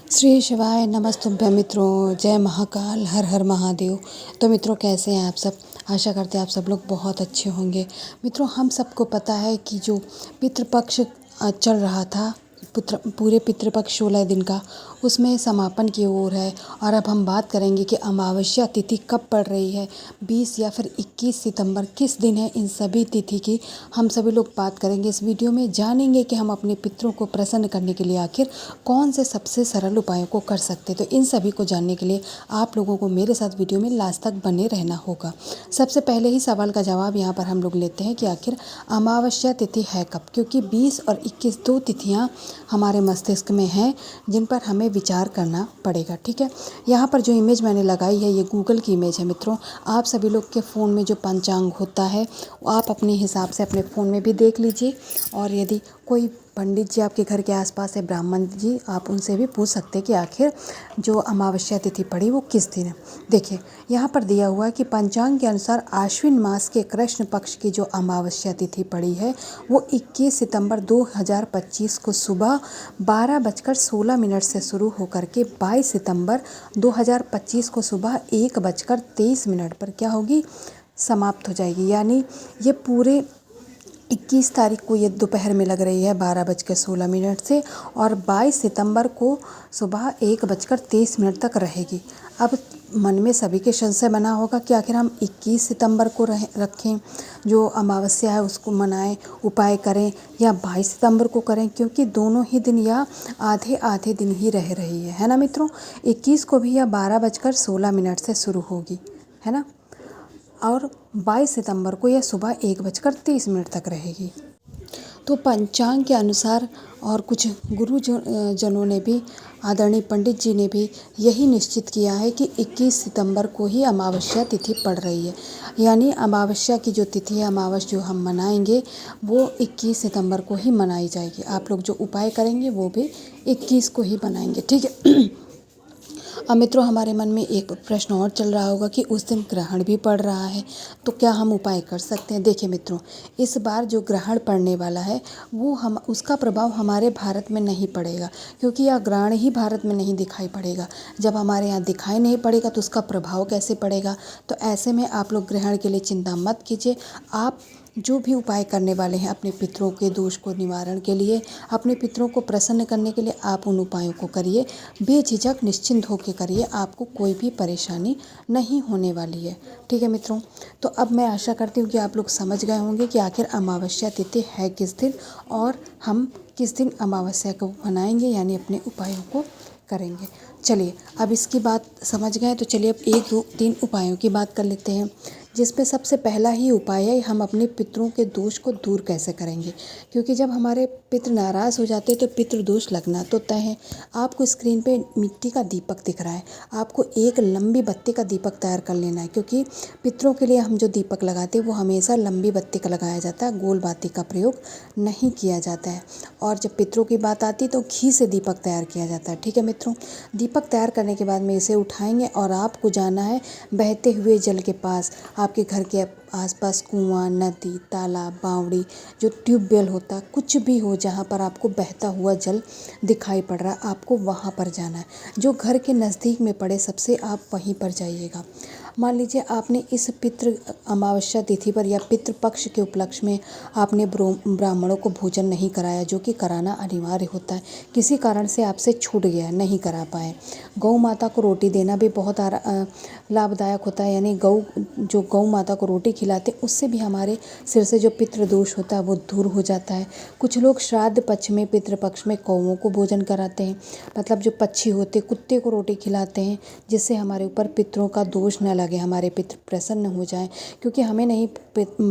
श्री शिवाय नमस्तुभ्यं मित्रों, जय महाकाल, हर हर महादेव। तो मित्रों, कैसे हैं आप सब? आशा करते हैं आप सब लोग बहुत अच्छे होंगे। मित्रों, हम सबको पता है कि जो पितृपक्ष चल रहा था, पूरे पितृपक्ष 16 दिन का, उसमें समापन की ओर है। और अब हम बात करेंगे कि अमावस्या तिथि कब पड़ रही है, 20 या फिर 21 सितंबर किस दिन है। इन सभी तिथि की हम सभी लोग बात करेंगे इस वीडियो में। जानेंगे कि हम अपने पितरों को प्रसन्न करने के लिए आखिर कौन से सबसे सरल उपायों को कर सकते हैं। तो इन सभी को जानने के लिए आप लोगों को मेरे साथ वीडियो में लास्ट तक बने रहना होगा। सबसे पहले ही सवाल का जवाब यहाँ पर हम लोग लेते हैं कि आखिर अमावस्या तिथि है कब, क्योंकि 20 और 21 दो तिथियाँ हमारे मस्तिष्क में हैं जिन पर हमें विचार करना पड़ेगा। ठीक है, यहाँ पर जो इमेज मैंने लगाई है ये गूगल की इमेज है। मित्रों, आप सभी लोग के फ़ोन में जो पंचांग होता है वो आप अपने हिसाब से अपने फ़ोन में भी देख लीजिए। और यदि कोई पंडित जी आपके घर के आसपास है, ब्राह्मण जी, आप उनसे भी पूछ सकते हैं कि आखिर जो अमावस्या तिथि पड़ी वो किस दिन है। देखिए, यहाँ पर दिया हुआ है कि पंचांग के अनुसार आश्विन मास के कृष्ण पक्ष की जो अमावस्या तिथि पड़ी है वो 21 सितंबर 2025 को सुबह 12:16 से शुरू होकर के 22 सितंबर 2025 को सुबह 1:23 पर क्या होगी, समाप्त हो जाएगी। यानी ये पूरे 21 तारीख को ये दोपहर में लग रही है 12:16 से, और 22 सितंबर को सुबह 1:23 तक रहेगी। अब मन में सभी के संशय बना होगा कि आखिर हम 21 सितंबर को रखें, जो अमावस्या है उसको मनाएं, उपाय करें, या 22 सितंबर को करें, क्योंकि दोनों ही दिन या आधे आधे दिन ही रह रही है ना मित्रों। 21 को भी या 12:16 से शुरू होगी, है ना, और 22 सितंबर को यह सुबह 1:23 तक रहेगी। तो पंचांग के अनुसार और कुछ गुरु जनों ने भी, आदरणीय पंडित जी ने भी यही निश्चित किया है कि 21 सितंबर को ही अमावस्या तिथि पड़ रही है। यानी अमावस्या की जो तिथि है, अमावस जो हम मनाएंगे वो 21 सितंबर को ही मनाई जाएगी। आप लोग जो उपाय करेंगे वो भी 21 को ही बनाएंगे। ठीक है। अब मित्रों, हमारे मन में एक प्रश्न और चल रहा होगा कि उस दिन ग्रहण भी पड़ रहा है, तो क्या हम उपाय कर सकते हैं? देखिए मित्रों, इस बार जो ग्रहण पड़ने वाला है वो उसका प्रभाव हमारे भारत में नहीं पड़ेगा, क्योंकि यह ग्रहण ही भारत में नहीं दिखाई पड़ेगा। जब हमारे यहाँ दिखाई नहीं पड़ेगा तो उसका प्रभाव कैसे पड़ेगा? तो ऐसे में आप लोग ग्रहण के लिए चिंता मत कीजिए। आप जो भी उपाय करने वाले हैं अपने पितरों के दोष को निवारण के लिए, अपने पितरों को प्रसन्न करने के लिए, आप उन उपायों को करिए। बेझिझक निश्चिंत होकर करिए, आपको कोई भी परेशानी नहीं होने वाली है। ठीक है मित्रों, तो अब मैं आशा करती हूँ कि आप लोग समझ गए होंगे कि आखिर अमावस्या तिथि है किस दिन और हम किस दिन अमावस्या को मनाएंगे, यानी अपने उपायों को करेंगे। चलिए, अब इसकी बात समझ गए तो चलिए अब 1 2 3 उपायों की बात कर लेते हैं, जिसमें सबसे पहला ही उपाय है हम अपने पितरों के दोष को दूर कैसे करेंगे। क्योंकि जब हमारे पितृ नाराज़ हो जाते हैं तो पितृ दोष लगना तो तय है। आपको स्क्रीन पे मिट्टी का दीपक दिख रहा है, आपको एक लंबी बत्ती का दीपक तैयार कर लेना है, क्योंकि पितरों के लिए हम जो दीपक लगाते हैं वो हमेशा लंबी बत्ती का लगाया जाता है, गोल बाती का प्रयोग नहीं किया जाता है। और जब पितरों की बात आती है तो घी से दीपक तैयार किया जाता है। ठीक है मित्रों, दीपक तैयार करने के बाद में इसे उठाएंगे और आपको जाना है बहते हुए जल के पास। आपके घर के आसपास कुआं, नदी, तालाब, बावड़ी, जो ट्यूबवेल होता है, कुछ भी हो जहाँ पर आपको बहता हुआ जल दिखाई पड़ रहा है, आपको वहाँ पर जाना है। जो घर के नज़दीक में पड़े सबसे आप वहीं पर जाइएगा। मान लीजिए आपने इस पितृ अमावस्या तिथि पर या पितृपक्ष के उपलक्ष्य में आपने ब्राह्मणों को भोजन नहीं कराया, जो कि कराना अनिवार्य होता है, किसी कारण से आपसे छूट गया, नहीं करा पाए। गौ माता को रोटी देना भी बहुत लाभदायक होता है, यानी गौ माता को रोटी खिलाते उससे भी हमारे सिर से जो पितृदोष होता है वो दूर हो जाता है। कुछ लोग श्राद्ध पक्ष में, पितृपक्ष में कौओं को भोजन कराते हैं, मतलब जो पक्षी होते कुत्ते को रोटी खिलाते हैं, जिससे हमारे ऊपर पितरों का दोष न लगे, हमारे पितृ प्रसन्न हो जाएं। क्योंकि हमें नहीं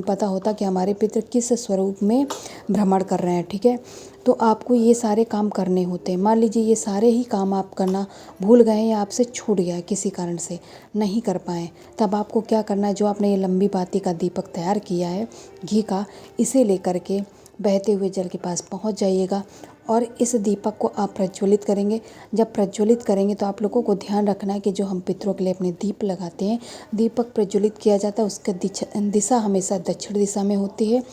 पता होता कि हमारे पितृ किस स्वरूप में भ्रमण कर रहे हैं। ठीक है, तो आपको ये सारे काम करने होते हैं। मान लीजिए ये सारे ही काम आप करना भूल गए या आपसे छूट गया, किसी कारण से नहीं कर पाए, तब आपको क्या करना है, जो आपने ये लंबी बाती का दीपक तैयार किया है घी का, इसे लेकर के बहते हुए जल के पास पहुंच जाइएगा और इस दीपक को आप प्रज्वलित करेंगे। जब प्रज्वलित करेंगे तो आप लोगों को ध्यान रखना है कि जो हम पितरों के लिए अपने दीप लगाते हैं, दीपक प्रज्वलित किया जाता है, उसका दिशा हमेशा दक्षिण दिशा में होती है,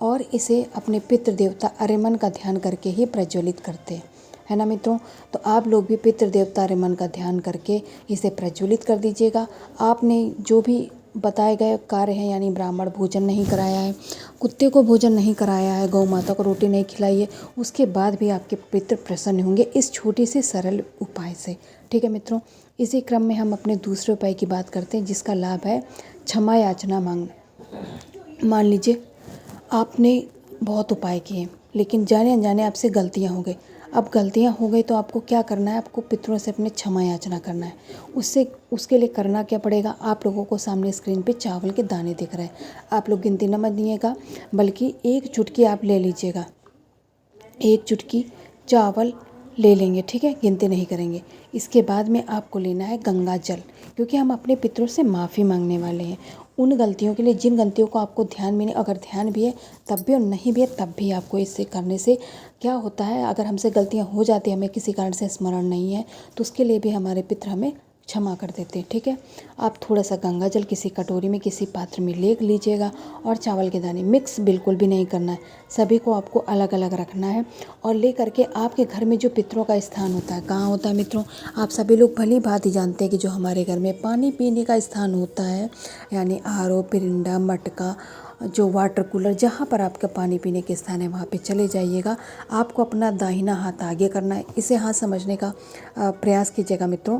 और इसे अपने पितृ देवता अरिमन का ध्यान करके ही प्रज्वलित करते हैं, है ना मित्रों। तो आप लोग भी पितृ देवता रिमन का ध्यान करके इसे प्रज्वलित कर दीजिएगा। आपने जो भी बताए गए कार्य हैं, यानी ब्राह्मण भोजन नहीं कराया है, कुत्ते को भोजन नहीं कराया है, गौ माता को रोटी नहीं खिलाई है, उसके बाद भी आपके पितृ प्रसन्न होंगे इस छोटे से सरल उपाय से। ठीक है मित्रों। इसी क्रम में हम अपने दूसरे उपाय की बात करते हैं, जिसका लाभ है क्षमा याचना मांगना। मान लीजिए आपने बहुत उपाय किए, लेकिन जाने अनजाने आपसे गलतियाँ हो गई। अब गलतियाँ हो गई तो आपको क्या करना है, आपको पितरों से अपने क्षमा याचना करना है। उसके लिए करना क्या पड़ेगा, आप लोगों को सामने स्क्रीन पे चावल के दाने दिख रहे हैं। आप लोग गिनती न मत, बल्कि एक चुटकी आप ले लीजिएगा। एक चुटकी चावल ले लेंगे, ठीक है, गिनती नहीं करेंगे। इसके बाद में आपको लेना है गंगा जल, क्योंकि हम अपने पितरों से माफ़ी मांगने वाले हैं उन गलतियों के लिए जिन गलतियों को आपको ध्यान में नहीं, अगर ध्यान भी है तब भी और नहीं भी है तब भी आपको इससे करने से क्या होता है, अगर हमसे गलतियां हो जाती हैं, हमें किसी कारण से स्मरण नहीं है, तो उसके लिए भी हमारे पितर हमें क्षमा कर देते हैं। ठीक है। आप थोड़ा सा गंगा जल किसी कटोरी में, किसी पात्र में ले लीजिएगा और चावल के दाने मिक्स बिल्कुल भी नहीं करना है, सभी को आपको अलग अलग रखना है। और ले करके आपके घर में जो पितरों का स्थान होता है, कहाँ होता है मित्रों, आप सभी लोग भली भांति जानते हैं कि जो हमारे घर में पानी पीने का स्थान होता है, यानी आरओ, पिरिंडा, मटका, जो वाटर कूलर, जहाँ पर आपका पानी पीने के स्थान है वहाँ पे चले जाइएगा। आपको अपना दाहिना हाथ आगे करना है। इसे हाथ समझने का प्रयास कीजिएगा मित्रों,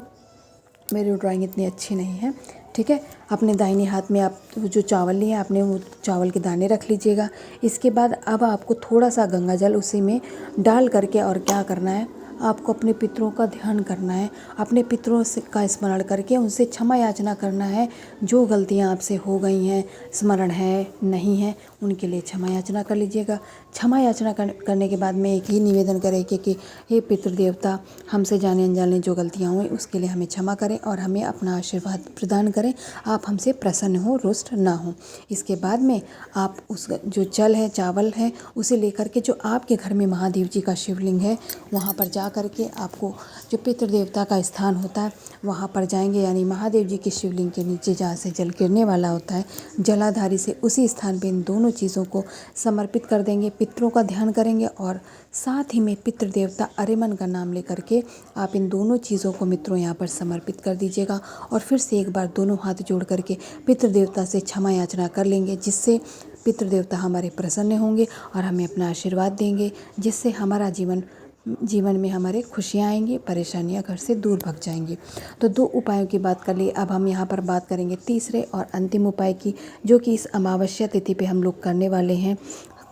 मेरी ड्राइंग इतनी अच्छी नहीं है। ठीक है। अपने दाहिने हाथ में आप जो चावल लिए आपने वो चावल के दाने रख लीजिएगा। इसके बाद अब आपको थोड़ा सा गंगा जल उसी में डाल करके और क्या करना है, आपको अपने पितरों का ध्यान करना है, अपने पितरों से का स्मरण करके उनसे क्षमा याचना करना है। जो गलतियां आपसे हो गई हैं, स्मरण है नहीं है, उनके लिए क्षमा याचना कर लीजिएगा। क्षमा याचना करने के बाद में एक ही निवेदन करें कि हे पितृदेवता, हमसे जाने अनजाने जो गलतियाँ हुई उसके लिए हमें क्षमा करें और हमें अपना आशीर्वाद प्रदान करें, आप हमसे प्रसन्न हो, रुष्ट ना हो। इसके बाद में आप उस जो जल है, चावल है, उसे लेकर के जो आपके घर में महादेव जी का शिवलिंग है वहाँ पर जा करके आपको जो पितृदेवता का स्थान होता है वहाँ पर जाएंगे, यानी महादेव जी के शिवलिंग के नीचे जहाँ से जल गिरने वाला होता है, जलाधारी से उसी स्थान पे इन दोनों चीज़ों को समर्पित कर देंगे, पितरों का ध्यान करेंगे और साथ ही में पितृदेवता अरिमन का नाम लेकर के आप इन दोनों चीज़ों को मित्रों यहाँ पर समर्पित कर दीजिएगा। और फिर से एक बार दोनों हाथ जोड़ करके पितृदेवता से क्षमा याचना कर लेंगे, जिससे पितृदेवता हमारे प्रसन्न होंगे और हमें अपना आशीर्वाद देंगे, जिससे हमारा जीवन में हमारे खुशियाँ आएंगी, परेशानियाँ घर से दूर भग जाएंगी। तो 2 उपायों की बात कर ली। अब हम यहाँ पर बात करेंगे तीसरे और अंतिम उपाय की, जो कि इस अमावस्या तिथि पे हम लोग करने वाले हैं।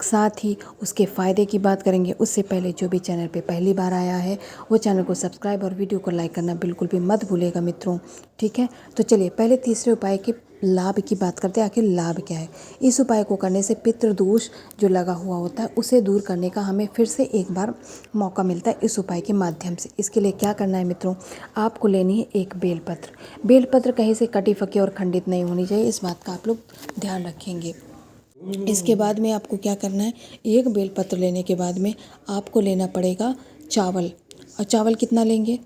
साथ ही उसके फ़ायदे की बात करेंगे। उससे पहले जो भी चैनल पे पहली बार आया है वो चैनल को सब्सक्राइब और वीडियो को लाइक करना बिल्कुल भी मत भूलिएगा मित्रों। ठीक है। तो चलिए पहले तीसरे उपाय के लाभ की बात करते हैं। आखिर लाभ क्या है, इस उपाय को करने से पितृदोष जो लगा हुआ होता है उसे दूर करने का हमें फिर से एक बार मौका मिलता है इस उपाय के माध्यम से। इसके लिए क्या करना है मित्रों, आपको लेनी है एक बेलपत्र। बेलपत्र कहीं से कटी फकी और खंडित नहीं होनी चाहिए, इस बात का आप लोग ध्यान रखेंगे। इसके बाद में आपको क्या करना है, एक बेलपत्र लेने के बाद में आपको लेना पड़ेगा चावल। और चावल कितना लेंगे,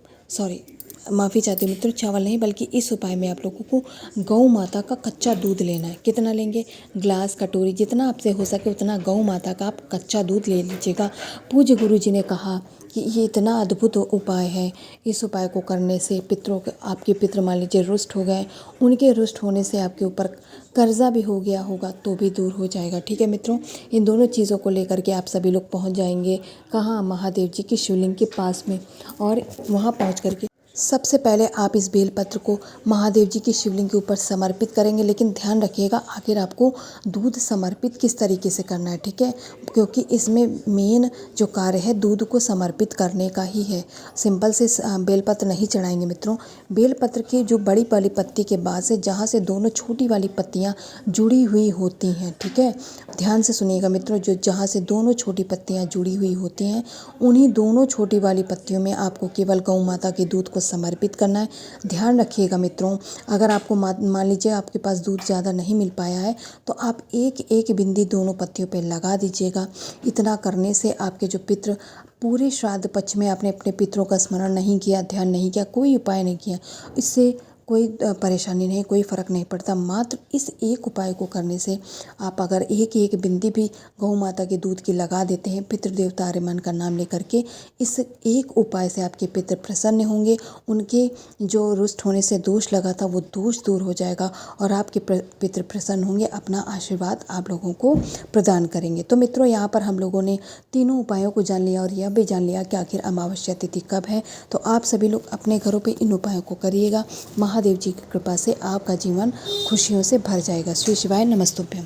माफ़ी चाहती हूँ मित्रों, चावल नहीं बल्कि इस उपाय में आप लोगों को गौ माता का कच्चा दूध लेना है। कितना लेंगे, ग्लास, कटोरी, जितना आपसे हो सके उतना गौ माता का आप कच्चा दूध ले लीजिएगा। पूज्य गुरु जी ने कहा कि ये इतना अद्भुत उपाय है, इस उपाय को करने से पितरों के, आपके पितर मान लीजिए रुष्ट हो गए, उनके रुष्ट होने से आपके ऊपर कर्जा भी हो गया होगा तो भी दूर हो जाएगा। ठीक है मित्रों। इन दोनों चीज़ों को लेकर के आप सभी लोग पहुंच जाएंगे कहाँ, महादेव जी की शिवलिंग के पास में। और वहाँ पहुँच करके सबसे पहले आप इस बेलपत्र को महादेव जी की शिवलिंग के ऊपर समर्पित करेंगे, लेकिन ध्यान रखिएगा आखिर आपको दूध समर्पित किस तरीके से करना है। ठीक है। क्योंकि इसमें मेन जो कार्य है दूध को समर्पित करने का ही है, सिंपल से बेलपत्र नहीं चढ़ाएंगे मित्रों। बेलपत्र की जो बड़ी वाली पत्ती के बाद से जहाँ से दोनों छोटी वाली पत्तियाँ जुड़ी हुई होती हैं, ठीक है, ध्यान से सुनिएगा मित्रों, जो जहाँ से दोनों छोटी पत्तियाँ जुड़ी हुई होती हैं उन्हीं दोनों छोटी वाली पत्तियों में आपको केवल गौ माता के दूध को समर्पित करना है। ध्यान रखिएगा मित्रों, अगर आपको मान लीजिए आपके पास दूध ज़्यादा नहीं मिल पाया है तो आप एक एक बिंदी दोनों पत्तियों पे लगा दीजिएगा। इतना करने से आपके जो पितृ पूरे श्राद्ध पक्ष में आपने अपने पितरों का स्मरण नहीं किया, ध्यान नहीं किया, कोई उपाय नहीं किया, इससे कोई परेशानी नहीं, कोई फ़र्क नहीं पड़ता। मात्र इस एक उपाय को करने से आप अगर एक एक बिंदी भी गौ माता के दूध की लगा देते हैं पितृदेवता आर्यमान का नाम लेकर के, इस एक उपाय से आपके पितृ प्रसन्न होंगे। उनके जो रुष्ट होने से दोष लगा था वो दोष दूर हो जाएगा और आपके पितृ प्रसन्न होंगे, अपना आशीर्वाद आप लोगों को प्रदान करेंगे। तो मित्रों, यहाँ पर हम लोगों ने तीनों उपायों को जान लिया और यह भी जान लिया कि आखिर अमावस्या तिथि कब है। तो आप सभी लोग अपने घरों पे इन उपायों को करिएगा। महादेव जी की कृपा से आपका जीवन खुशियों से भर जाएगा। श्री शिवाय नमस्तुभ्यम।